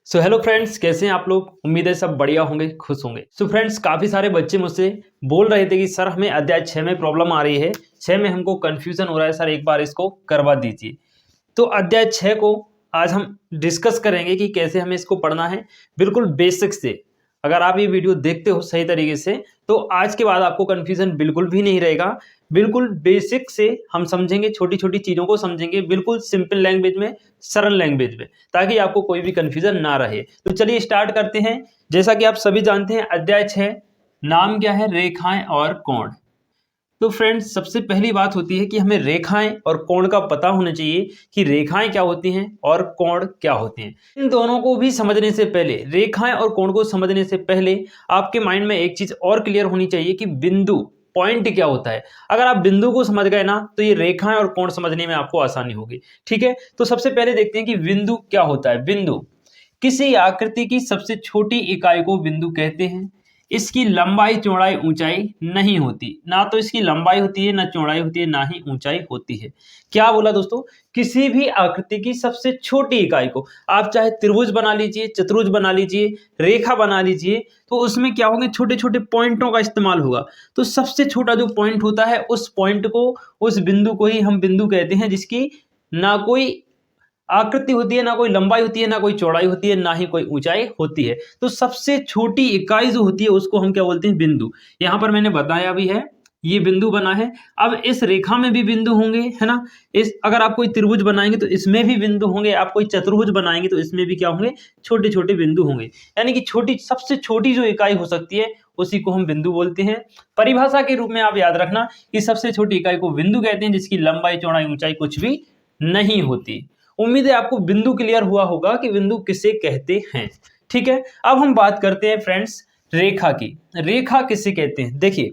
Hello friends, कैसे हैं आप लोग। उम्मीद है सब बढ़िया होंगे, खुश होंगे। फ्रेंड्स, काफ़ी सारे बच्चे मुझसे बोल रहे थे कि सर हमें अध्याय 6 में प्रॉब्लम आ रही है, 6 में हमको कन्फ्यूज़न हो रहा है, सर एक बार इसको करवा दीजिए। तो अध्याय 6 को आज हम डिस्कस करेंगे कि कैसे हमें इसको पढ़ना है, बिल्कुल बेसिक से। अगर आप ये वीडियो देखते हो सही तरीके से तो आज के बाद आपको कन्फ्यूज़न बिल्कुल भी नहीं रहेगा। बिल्कुल बेसिक से हम समझेंगे, छोटी-छोटी चीज़ों को समझेंगे, बिल्कुल सिंपल लैंग्वेज में, सरल लैंग्वेज में, ताकि आपको कोई भी कन्फ्यूज़न ना रहे। तो चलिए स्टार्ट करते हैं। जैसा कि आप सभी जानते हैं, अध्याय 6 नाम क्या है? रेखाएँ और कोण। तो फ्रेंड्स, सबसे पहली बात होती है कि हमें रेखाएं और कोण का पता होना चाहिए कि रेखाएं क्या होती हैं और कोण क्या होते हैं। इन दोनों को भी समझने से पहले, रेखाएं और कोण को समझने से पहले आपके माइंड में एक चीज और क्लियर होनी चाहिए कि बिंदु, पॉइंट क्या होता है। अगर आप बिंदु को समझ गए ना तो ये रेखाएं और कोण समझने में आपको आसानी होगी। ठीक है, तो सबसे पहले देखते हैं कि बिंदु क्या होता है। बिंदु किसी आकृति की सबसे छोटी इकाई को बिंदु कहते हैं। इसकी लंबाई, चौड़ाई, ऊंचाई नहीं होती। ना तो इसकी लंबाई होती है, ना चौड़ाई होती है, ना ही ऊंचाई होती है। क्या बोला दोस्तों? किसी भी आकृति की सबसे छोटी इकाई को, आप चाहे त्रिभुज बना लीजिए, चतुर्भुज बना लीजिए, रेखा बना लीजिए, तो उसमें क्या होंगे? छोटे छोटे पॉइंटों का इस्तेमाल होगा। तो सबसे छोटा जो पॉइंट होता है, उस पॉइंट को, उस बिंदु को ही हम बिंदु कहते हैं, जिसकी ना कोई आकृति होती है, ना कोई लंबाई होती है, ना कोई चौड़ाई होती है, ना ही कोई ऊंचाई होती है। तो सबसे छोटी इकाई जो होती है उसको हम क्या बोलते हैं? बिंदु। यहाँ पर मैंने बताया भी है, ये बिंदु बना है। अब इस रेखा में भी बिंदु होंगे, है ना। इस अगर आप कोई त्रिभुज बनाएंगे तो इसमें भी बिंदु होंगे, आप कोई चतुर्भुज बनाएंगे तो इसमें भी क्या होंगे? छोटे छोटे बिंदु होंगे। यानी कि छोटी, सबसे छोटी जो इकाई हो सकती है उसी को हम बिंदु बोलते हैं। परिभाषा के रूप में आप याद रखना कि सबसे छोटी इकाई को बिंदु कहते हैं, जिसकी लंबाई, चौड़ाई, ऊंचाई कुछ भी नहीं होती। उम्मीद है आपको बिंदु क्लियर हुआ होगा कि बिंदु किसे कहते हैं। ठीक है, अब हम बात करते हैं फ्रेंड्स रेखा की। रेखा किसे कहते हैं? देखिए,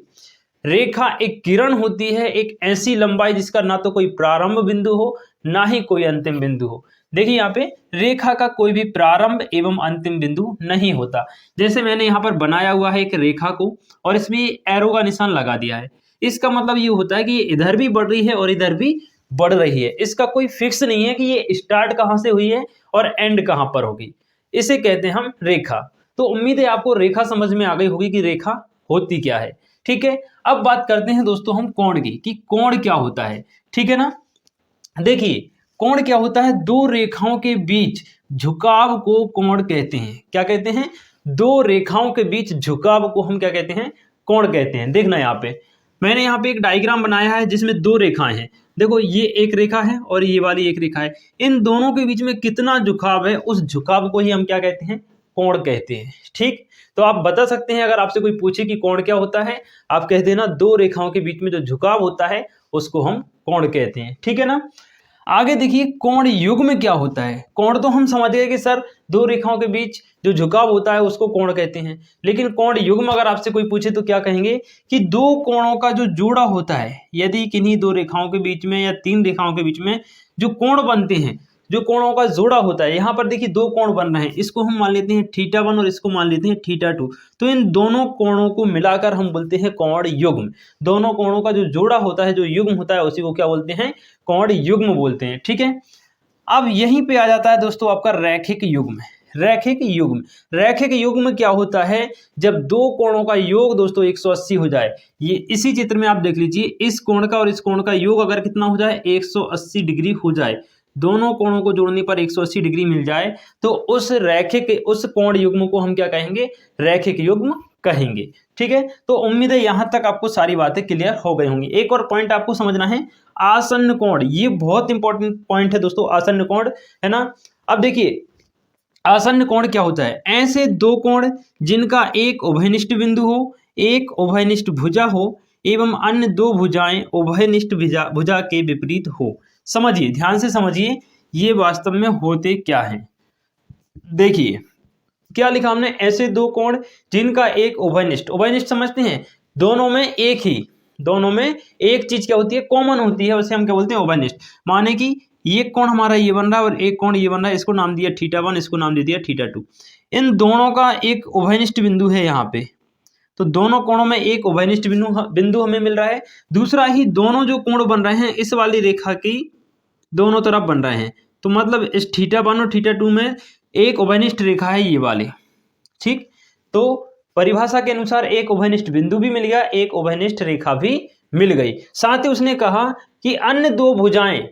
रेखा एक किरण होती है, एक ऐसी लंबाई जिसका ना तो कोई प्रारंभ बिंदु हो, ना ही कोई अंतिम बिंदु हो। देखिए यहाँ पे रेखा का कोई भी प्रारंभ एवं अंतिम बिंदु नहीं होता। जैसे मैंने यहाँ पर बनाया हुआ है एक रेखा को, और इसमें एरो का निशान लगा दिया है। इसका मतलब ये होता है कि ये इधर भी बढ़ रही है और इधर भी बढ़ रही है। इसका कोई फिक्स नहीं है कि ये स्टार्ट कहाँ से हुई है और एंड कहाँ पर होगी। इसे कहते हैं हम रेखा। तो उम्मीद है आपको रेखा समझ में आ गई होगी कि रेखा होती क्या है। ठीक है, अब बात करते हैं दोस्तों हम कोण की, कि कोण क्या होता है। ठीक है ना। देखिए, कोण क्या होता है? दो रेखाओं के बीच झुकाव को कोण कहते हैं। क्या कहते हैं? दो रेखाओं के बीच झुकाव को हम क्या कहते हैं? कोण कहते हैं। देखना यहाँ पे मैंने यहाँ पे एक डायग्राम बनाया है जिसमें दो रेखाएं हैं। देखो, ये एक रेखा है और ये वाली एक रेखा है। इन दोनों के बीच में कितना झुकाव है, उस झुकाव को ही हम क्या कहते हैं? कोण कहते हैं। ठीक, तो आप बता सकते हैं, अगर आपसे कोई पूछे कि कोण क्या होता है, आप कहते हैं ना, दो रेखाओं के बीच में जो झुकाव होता है उसको हम कोण कहते हैं। ठीक है ना। आगे देखिए, कोण युग्म क्या होता है। कोण तो हम समझ गए कि सर दो रेखाओं के बीच जो झुकाव होता है उसको कोण कहते हैं, लेकिन कोण युग्म अगर आपसे कोई पूछे तो क्या कहेंगे? कि दो कोणों का जो जोड़ा होता है, यदि किन्हीं दो रेखाओं के बीच में या तीन रेखाओं के बीच में जो कोण बनते हैं, जो कोणों का जोड़ा होता है, यहाँ पर देखिए दो कोण बन रहे हैं, इसको हम मान लेते हैं θ1 और इसको मान लेते हैं θ2। तो इन दोनों कोणों को मिलाकर हम बोलते हैं कोण युग्म। दोनों कोणों का जो जोड़ा होता है, जो युग्म होता है, उसी को क्या बोलते हैं? कोण युग्म बोलते हैं। ठीक है, अब यहीं पे आ जाता है दोस्तों आपका रैखिक युग्म। रैखिक युग्म, रैखिक युग्म क्या होता है? जब दो कोणों का योग दोस्तों 180 हो जाए। ये इसी चित्र में आप देख लीजिए, इस कोण का और इस कोण का योग अगर कितना हो जाए? 180 डिग्री हो जाए। दोनों कोणों को जोड़ने पर 180 डिग्री मिल जाए, तो उस रैखिक, उस कोण युग्म को हम क्या कहेंगे? रैखिक युग्म कहेंगे। ठीक है, तो उम्मीद है यहां तक आपको सारी बातें क्लियर हो गई होंगी। एक और पॉइंट आपको समझना है, आसन्न कोण। ये बहुत इंपॉर्टेंट पॉइंट है दोस्तों, आसन्न कोण, है ना। अब देखिए, आसन्न कोण क्या होता है? ऐसे दो कोण जिनका एक उभयनिष्ठ बिंदु हो, एक उभयनिष्ठ भुजा हो, एवं अन्य दो भुजाएं उभयनिष्ठ भुजा के विपरीत हो। समझिए, ध्यान से समझिए, ये वास्तव में होते क्या हैं। देखिए क्या लिखा हमने? ऐसे दो कोण जिनका एक उभयनिष्ठ, उभयनिष्ठ समझते हैं? दोनों में एक ही, दोनों में एक चीज क्या होती है? कॉमन होती है, उसे हम क्या बोलते हैं? उभयनिष्ठ। माने कि ये कोण हमारा ये बन रहा है और एक कोण ये बन रहा है, इसको नाम दिया θ1, इसको नाम दे दिया θ2। इन दोनों का एक उभयनिष्ठ बिंदु है यहाँ पे, तो दोनों कोणों में एक उभयनिष्ठ बिंदु हमें मिल रहा है। दूसरा ही, दोनों जो कोण बन रहे हैं इस वाली रेखा की दोनों तरफ बन रहे हैं, तो मतलब इस θ1 और θ2 में एक उभयनिष्ठ रेखा है ये वाली, ठीक। तो परिभाषा के अनुसार एक उभयनिष्ठ बिंदु भी मिल गया, एक उभयनिष्ठ रेखा भी मिल गई। साथ ही उसने कहा कि अन्य दो भुजाएं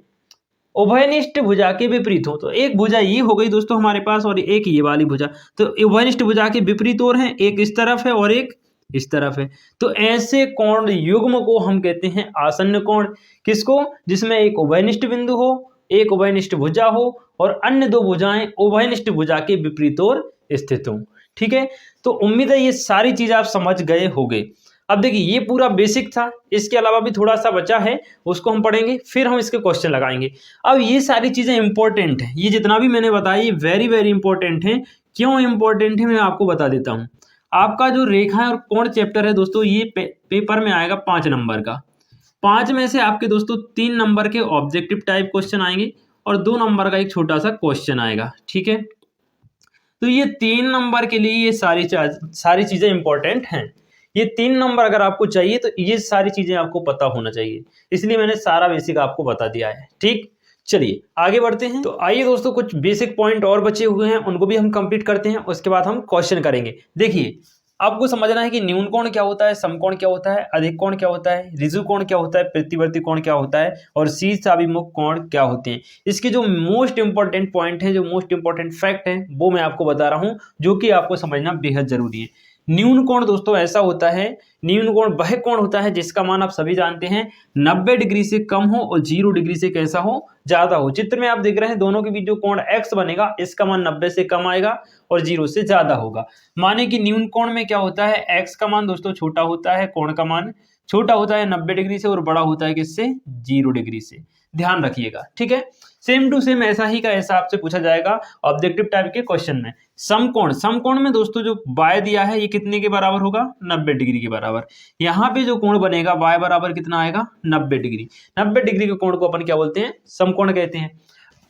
उभयनिष्ठ भुजा के विपरीत हो। तो एक भुजा ये हो गई दोस्तों हमारे पास और एक ये वाली भुजा, तो उभयनिष्ठ भुजा के विपरीत और हैं, एक इस तरफ है और एक इस तरफ है। तो ऐसे कोण युग्म को हम कहते हैं आसन्न कोण। किसको? जिसमें एक उभयनिष्ठ बिंदु हो, एक उभयनिष्ठ भुजा हो और अन्य दो भुजाएं उभयनिष्ठ भुजा के विपरीत और स्थित हो। ठीक है, तो उम्मीद है ये सारी चीज आप समझ गए होंगे। अब देखिए ये पूरा बेसिक था, इसके अलावा भी थोड़ा सा बचा है, उसको हम पढ़ेंगे, फिर हम इसके क्वेश्चन लगाएंगे। अब ये सारी चीजें इंपॉर्टेंट है, ये जितना भी मैंने बताया ये वेरी वेरी इंपॉर्टेंट है। क्यों इंपॉर्टेंट है मैं आपको बता देता हूँ। आपका जो रेखा और कोण चैप्टर है दोस्तों, ये पेपर में आएगा 5 नंबर का। 5 में से आपके दोस्तों 3 नंबर के ऑब्जेक्टिव टाइप क्वेश्चन आएंगे और 2 नंबर का एक छोटा सा क्वेश्चन आएगा। ठीक है, तो ये 3 नंबर के लिए ये सारी चीजें इंपॉर्टेंट हैं। ये 3 नंबर अगर आपको चाहिए तो ये सारी चीजें आपको पता होना चाहिए, इसलिए मैंने सारा बेसिक आपको बता दिया है। ठीक, चलिए आगे बढ़ते हैं। तो आइए दोस्तों कुछ बेसिक पॉइंट और बचे हुए हैं, उनको भी हम कंप्लीट करते हैं, उसके बाद हम क्वेश्चन करेंगे। देखिए आपको समझना है कि न्यून कोण क्या होता है, समकोण क्या होता है, अधिक कोण क्या होता है, ऋजु कोण क्या होता है, प्रतिवर्ती कोण क्या होता है और शीर्षाभिमुख कोण क्या होते हैं। इसके जो मोस्ट इंपॉर्टेंट पॉइंट है, जो मोस्ट इंपॉर्टेंट फैक्ट है, वो मैं आपको बता रहा हूं, जो कि आपको समझना बेहद जरूरी है। न्यून कोण दोस्तों ऐसा होता है, न्यून कोण वह कोण होता है जिसका मान आप सभी जानते हैं 90 डिग्री से कम हो और 0 डिग्री से कैसा हो, ज्यादा हो। चित्र में आप देख रहे हैं दोनों के बीच जो कोण x बनेगा, इसका मान 90 से कम आएगा और 0 से ज्यादा होगा। माने कि न्यून कोण में क्या होता है, x का मान दोस्तों छोटा होता है, कोण का मान छोटा होता है 90 डिग्री से और बड़ा होता है किससे, 0 डिग्री से। ध्यान रखिएगा, ठीक है। सेम टू सेम ऐसा ही का ऐसा आपसे पूछा जाएगा ऑब्जेक्टिव टाइप के क्वेश्चन में। समकोण, समकोण में दोस्तों जो y दिया है ये कितने के बराबर होगा, 90 डिग्री के बराबर। यहाँ पे जो कोण बनेगा y बराबर कितना आएगा, 90 डिग्री। 90 डिग्री के कोण को अपन क्या बोलते हैं, समकोण कहते हैं।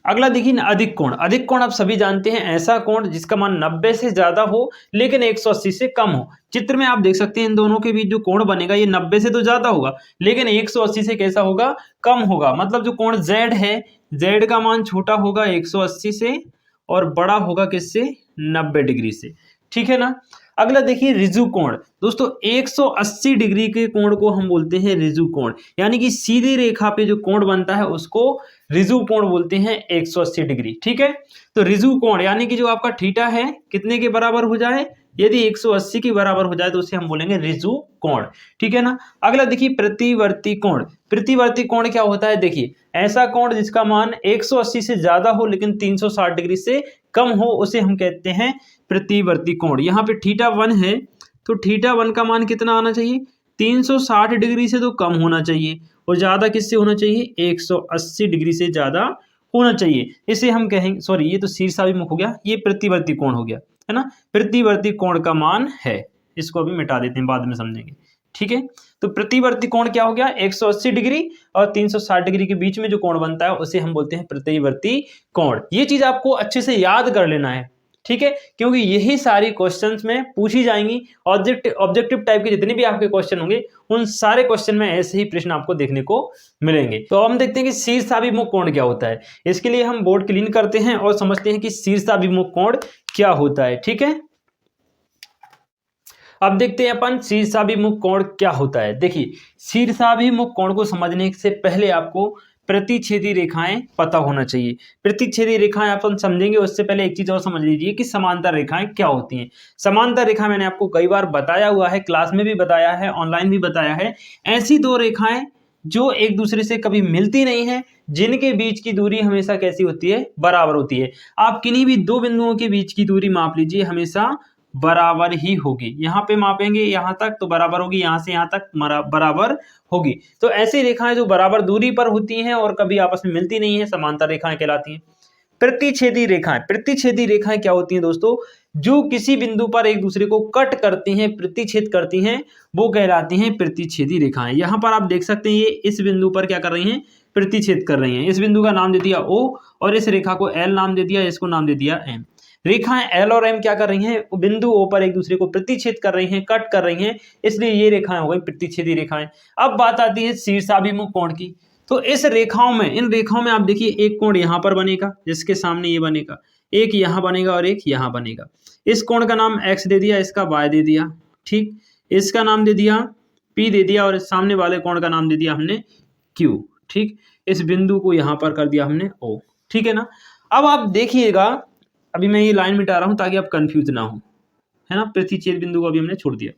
अगला देखिए अधिक कोण। अधिक कोण आप सभी जानते हैं ऐसा कोण जिसका मान 90 से ज्यादा हो लेकिन 180 से कम हो। चित्र में आप देख सकते हैं इन दोनों के बीच जो कोण बनेगा ये 90 से तो ज्यादा होगा लेकिन 180 से कैसा होगा, कम होगा। मतलब जो कोण Z है, Z का मान छोटा होगा 180 से और बड़ा होगा किससे, 90 डिग्री से। ठीक है ना। अगला देखिए ऋजु कोण। दोस्तों 180 डिग्री के कोण को हम बोलते हैं ऋजु कोण, यानी कि सीधी रेखा पे जो कोण बनता है उसको ऋजु कोण बोलते हैं 180 डिग्री। ठीक है, तो ऋजु कोण यानी कि जो आपका थीटा है कितने के बराबर हो जाए, यदि 180 के बराबर हो जाए तो उसे हम बोलेंगे ऋजु कोण। ठीक है ना। अगला देखिए प्रतिवर्ती कोण। प्रतिवर्ती कोण क्या होता है, देखिए ऐसा कोण जिसका मान 180 से ज्यादा हो लेकिन 360 डिग्री से कम हो उसे हम कहते हैं प्रतिवर्ती कोण। यहाँ पे थीटा 1 है तो थीटा 1 का मान कितना आना चाहिए, 360 डिग्री से तो कम होना चाहिए और ज्यादा किससे होना चाहिए, 180 डिग्री से ज्यादा होना चाहिए। इसे हम कहेंगे, सॉरी ये तो शीर्षाभिमुख हो गया, ये प्रतिवर्ती कोण हो गया, है ना। प्रतिवर्ती कोण का मान है, इसको अभी मिटा देते हैं, बाद में समझेंगे। ठीक है, तो प्रतिवर्ती कोण क्या हो गया, 180 डिग्री और 360 डिग्री के बीच में जो कोण बनता है उसे हम बोलते हैं प्रतिवर्ती कोण। ये चीज आपको अच्छे से याद कर लेना है, ठीक है, क्योंकि यही सारी क्वेश्चंस में पूछी जाएंगी। ऑब्जेक्टिव टाइप के जितने भी आपके क्वेश्चन होंगे उन सारे क्वेश्चन में ऐसे ही प्रश्न आपको देखने को मिलेंगे। तो हम देखते हैं कि शीर्षाभिमुख कोण क्या होता है। इसके लिए हम बोर्ड क्लीन करते हैं और समझते हैं कि शीर्षाभिमुख कोण क्या होता है। ठीक है, अब देखते हैं अपन शीर्षाभिमुख कोण क्या होता है। देखिए शीर्षाभिमुख कोण को समझने से पहले आपको प्रतिच्छेदी रेखाएं पता होना चाहिए। प्रतिच्छेदी रेखाएं अपन समझेंगे उससे पहले एक चीज और समझ लीजिए कि समांतर रेखाएं क्या होती हैं। समांतर रेखा मैंने आपको कई बार बताया हुआ है, क्लास में भी बताया है, ऑनलाइन भी बताया है। ऐसी दो रेखाएं जो एक दूसरे से कभी मिलती नहीं है, जिनके बीच की दूरी हमेशा कैसी होती है, बराबर होती है। आप किन्हीं भी दो बिंदुओं के बीच की दूरी माप लीजिए, हमेशा बराबर ही होगी। यहाँ पे मापेंगे यहाँ तक तो बराबर होगी, यहाँ से यहाँ तक बराबर होगी। तो ऐसी रेखाएं जो बराबर दूरी पर होती हैं और कभी आपस में मिलती नहीं है, समांतर रेखाएं कहलाती हैं। प्रतिच्छेदी रेखाएं, प्रतिच्छेदी रेखाएं क्या होती हैं दोस्तों, जो किसी बिंदु पर एक दूसरे को कट करती हैं, प्रतिच्छेद करती हैं, वो कहलाती हैं प्रतिच्छेदी रेखाएं। यहाँ पर आप देख सकते हैं ये इस बिंदु पर क्या कर रही हैं, प्रतिच्छेद कर रही हैं। इस बिंदु का नाम दे दिया O और इस रेखा को L नाम दे दिया, इसको नाम दे दिया M। रेखाएं L और M क्या कर रही हैं, बिंदु O पर एक दूसरे को प्रतिच्छेद कर रही हैं, कट कर रही हैं, इसलिए ये रेखाएं हो गई प्रतिच्छेदी रेखाएं। अब बात आती है शीर्षाभिमुख कोण की। तो इस रेखाओं में, इन रेखाओं में आप देखिए एक कोण यहाँ पर बनेगा जिसके सामने ये बनेगा, एक यहाँ बनेगा और एक यहाँ बनेगा। इस कोण का नाम x दे दिया, इसका y दे दिया, ठीक। इसका नाम दे दिया P दे दिया और सामने वाले कोण का नाम दे दिया हमने Q, ठीक। इस बिंदु को यहाँ पर कर दिया हमने O, ठीक है ना। अब आप देखिएगा, अभी मैं ये लाइन मिटा रहा हूँ ताकि आप कंफ्यूज ना हो, है ना। प्रतिच्छेद बिंदु को अभी हमने छोड़ दिया।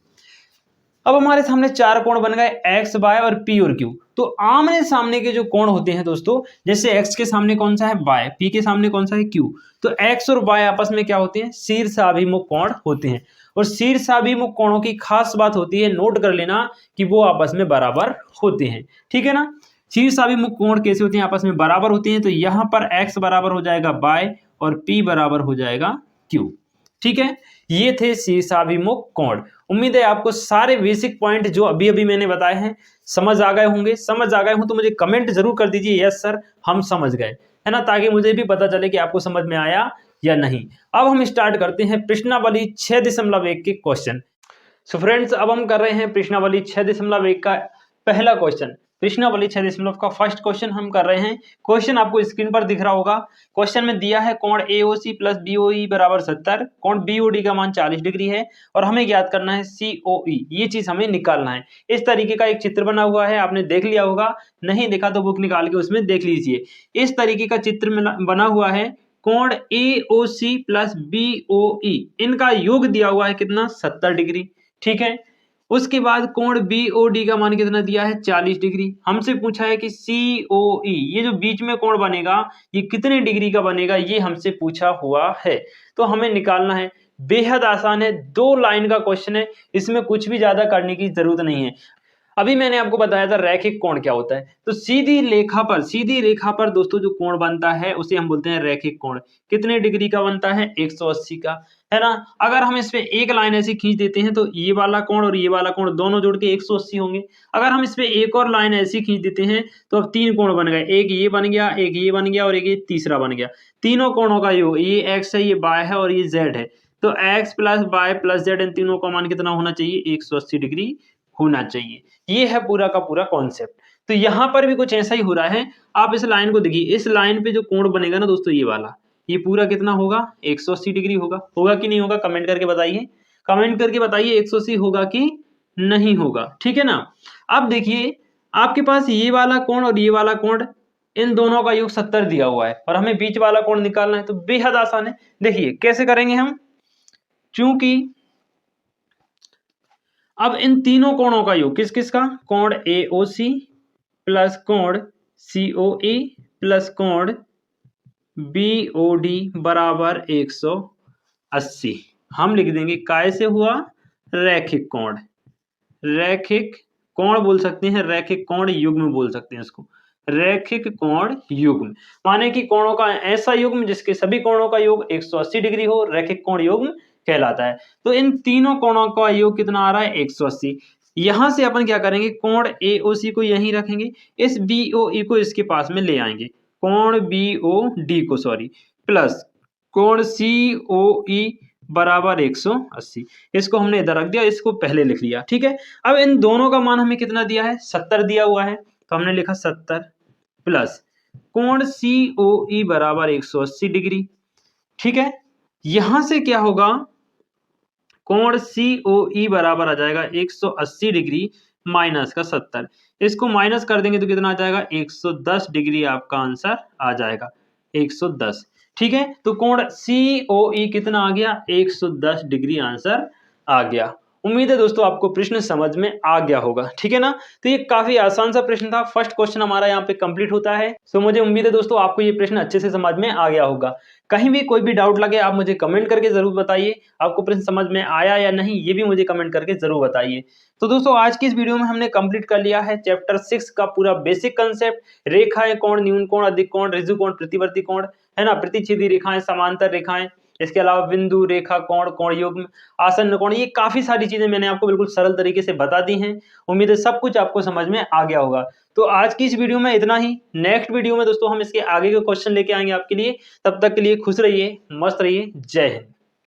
अब हमारे सामने चार कोण बन गए, x, y और P और Q। तो आमने सामने के जो कोण होते हैं दोस्तों, जैसे x के सामने कौन सा है y, P के सामने कौन सा है Q, तो x और y आपस में क्या होते हैं, शीर्षाभिमुख कोण होते हैं। और शीर्षाभिमुख कोणों की खास बात होती है, नोट कर लेना कि वो आपस में बराबर होते हैं, ठीक है ना। शीर्षाभिमुख कोण कैसे होते हैं, आपस में बराबर होते हैं। तो यहाँ पर x बराबर हो जाएगा y और P बराबर हो जाएगा Q, ठीक है। ये थे शीर्षाभिमुख कोण। उम्मीद है आपको सारे बेसिक पॉइंट जो अभी अभी मैंने बताए हैं समझ आ गए होंगे। समझ आ गए हो तो मुझे कमेंट जरूर कर दीजिए, यस सर हम समझ गए, है ना, ताकि मुझे भी पता चले कि आपको समझ में आया या नहीं। अब हम स्टार्ट करते हैं प्रश्नावली 6.1 के क्वेश्चन। सो फ्रेंड्स, अब हम कर रहे हैं प्रश्नावली 6.1 का पहला क्वेश्चन। प्रश्नावली 6 का फर्स्ट क्वेश्चन हम कर रहे हैं। क्वेश्चन आपको स्क्रीन पर दिख रहा होगा। क्वेश्चन में दिया है कोण AOC प्लस BOE बराबर 70, कोण BOD का मान 40 डिग्री है और हमें ज्ञात करना है COE, ये चीज हमें निकालना है। इस तरीके का एक चित्र बना हुआ है, आपने देख लिया होगा, नहीं देखा तो बुक निकाल के उसमें देख लीजिए। इस तरीके का चित्र बना हुआ है, कोण AOC प्लस BOE इनका योग दिया हुआ है कितना, 70 डिग्री, ठीक है। उसके बाद कोण BOD का मान कितना दिया है, 40 डिग्री। हमसे पूछा है कि COE, ये जो बीच में कोण बनेगा ये कितने डिग्री का बनेगा, ये हमसे पूछा हुआ है। तो हमें निकालना है, बेहद आसान है, 2 लाइन का क्वेश्चन है, इसमें कुछ भी ज्यादा करने की जरूरत नहीं है। अभी मैंने आपको बताया था रैखिक कोण क्या होता है। तो सीधी रेखा पर दोस्तों जो कोण बनता है उसे हम बोलते हैं रैखिक कोण। कितने डिग्री का बनता है, 180 का, है ना। अगर हम इस पे एक लाइन ऐसी खींच देते हैं तो ये वाला कोण और ये वाला कोण दोनों जोड़ के 180 होंगे। अगर हम इस पे एक और लाइन ऐसी खींच देते हैं तो अब 3 कोण बन गए, एक ये बन गया, एक ये बन गया और एक ये तीसरा बन गया। तीनों कोणों का योग, ये x है, ये y है और ये z है। तो x plus y plus z इन तीनों का मान कितना होना चाहिए, 180 डिग्री होना चाहिए। ये है पूरा का पूरा कॉन्सेप्ट। तो यहाँ पर भी कुछ ऐसा ही हो रहा है। आप इस लाइन को देखिए, इस लाइन पे जो कोण बनेगा ना दोस्तों, ये वाला, ये पूरा कितना होगा, 180 डिग्री होगा कि नहीं होगा, कमेंट करके बताइए। कमेंट करके बताइए 180 होगा कि नहीं होगा, ठीक है ना। अब देखिए आपके पास ये वाला कोण और ये वाला कोण, इन दोनों का योग 70 दिया हुआ है और हमें बीच वाला कोण निकालना है। तो बेहद आसान है, देखिए कैसे करेंगे हम। चूंकि अब इन तीनों कोणों का योग किस किस का, कोण AOC प्लस कोण COE प्लस कोण BOD बराबर 180 हम लिख देंगे। काय से हुआ, रैखिक कोण। रैखिक कोण बोल सकते हैं, रैखिक कोण युग्म बोल सकते हैं इसको, रैखिक कोण युग्म। माने कि कोणों का ऐसा युग्म जिसके सभी कोणों का योग 180 डिग्री हो, रैखिक कोण युग्म कहलाता है। तो इन तीनों कोणों का योग कितना आ रहा है, 180। यहां से अपन क्या करेंगे, कोण AOC को यहीं रखेंगे, इस BOE को इसके पास में ले आएंगे, कोण BOD को सॉरी, प्लस कोण COE बराबर 180। इसको हमने इधर रख दिया, इसको पहले लिख लिया, ठीक है। अब इन दोनों का मान हमें कितना दिया है, 70 दिया हुआ है, तो हमने लिखा 70 प्लस कोण COE बराबर 180 डिग्री, ठीक है। यहां से क्या होगा, कोण COE बराबर आ जाएगा 180 डिग्री माइनस का 70, इसको माइनस कर देंगे तो कितना आ जाएगा, 110 डिग्री आपका आंसर आ जाएगा, 110, ठीक है। तो कोण COE कितना आ गया, 110 डिग्री आंसर आ गया। उम्मीद है दोस्तों आपको प्रश्न समझ में आ गया होगा, ठीक है ना। तो ये काफी आसान सा प्रश्न था, फर्स्ट क्वेश्चन हमारा यहाँ पे कंप्लीट होता है। सो मुझे उम्मीद है दोस्तों आपको ये प्रश्न अच्छे से समझ में आ गया होगा। कहीं भी कोई भी डाउट लगे आप मुझे कमेंट करके जरूर बताइए, आपको प्रश्न समझ में आया या नहीं ये भी मुझे कमेंट करके जरूर बताइए। तो दोस्तों आज की इस वीडियो में हमने कंप्लीट कर लिया है चैप्टर 6 का पूरा बेसिक कंसेप्ट, रेखाएं, कोण, न्यून कोण, अधिक कोण, ऋजु कोण, प्रतिवर्ती कोण, है ना, प्रतिच्छेदी रेखाएं, समांतर रेखाएं, इसके अलावा बिंदु, रेखा, कोण, कोण युग्म, आसन्न कोण, ये काफी सारी चीजें मैंने आपको बिल्कुल सरल तरीके से बता दी हैं। उम्मीद है सब कुछ आपको समझ में आ गया होगा। तो आज की इस वीडियो में इतना ही। नेक्स्ट वीडियो में दोस्तों हम इसके आगे के क्वेश्चन लेके आएंगे आपके लिए। तब तक के लिए खुश रहिए, मस्त रहिए, जय हिंद।